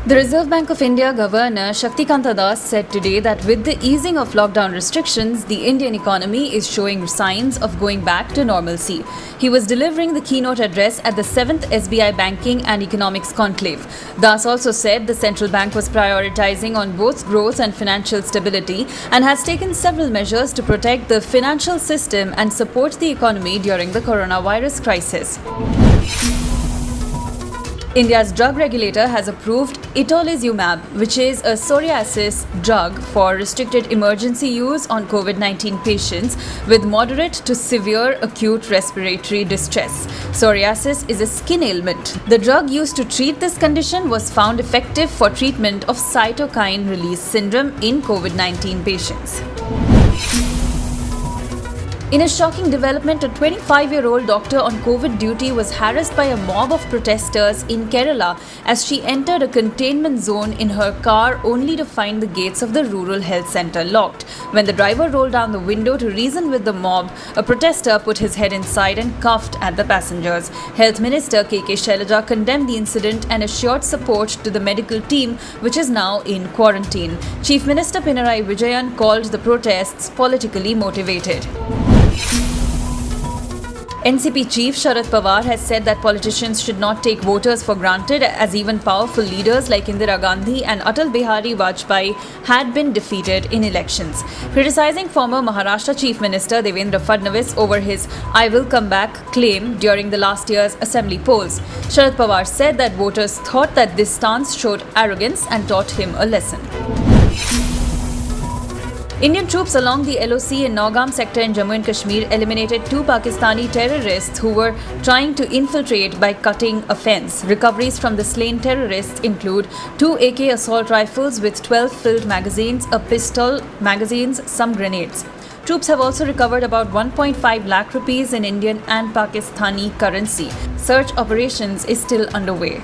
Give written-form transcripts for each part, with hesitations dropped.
The Reserve Bank of India Governor Shaktikanta Das said today that with the easing of lockdown restrictions, the Indian economy is showing signs of going back to normalcy. He was delivering the keynote address at the 7th SBI Banking and Economics Conclave. Das also said the central bank was prioritizing on both growth and financial stability and has taken several measures to protect the financial system and support the economy during the coronavirus crisis. India's drug regulator has approved itolizumab, which is a psoriasis drug for restricted emergency use on COVID-19 patients with moderate to severe acute respiratory distress. Psoriasis is a skin ailment. The drug used to treat this condition was found effective for treatment of cytokine release syndrome in COVID-19 patients. In a shocking development, a 25-year-old doctor on COVID duty was harassed by a mob of protesters in Kerala as she entered a containment zone in her car only to find the gates of the rural health centre locked. When the driver rolled down the window to reason with the mob, a protester put his head inside and cuffed at the passengers. Health Minister K.K. Shailaja condemned the incident and assured support to the medical team, which is now in quarantine. Chief Minister Pinarayi Vijayan called the protests politically motivated. NCP Chief Sharad Pawar has said that politicians should not take voters for granted, as even powerful leaders like Indira Gandhi and Atal Bihari Vajpayee had been defeated in elections. Criticizing former Maharashtra Chief Minister Devendra Fadnavis over his "I will come back" claim during the last year's assembly polls, Sharad Pawar said that voters thought that this stance showed arrogance and taught him a lesson. Indian troops along the LOC in Naugam sector in Jammu and Kashmir eliminated 2 Pakistani terrorists who were trying to infiltrate by cutting a fence. Recoveries from the slain terrorists include 2 AK assault rifles with 12 filled magazines, a pistol, magazines, some grenades. Troops have also recovered about 1.5 lakh rupees in Indian and Pakistani currency. Search operations is still underway.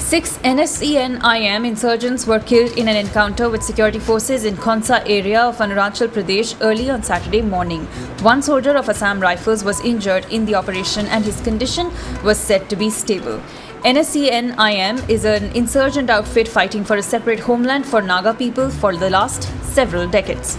6 NSCN-IM insurgents were killed in an encounter with security forces in Khonsa area of Arunachal Pradesh early on Saturday morning. One soldier of Assam Rifles was injured in the operation and his condition was said to be stable. NSCN-IM is an insurgent outfit fighting for a separate homeland for Naga people for the last several decades.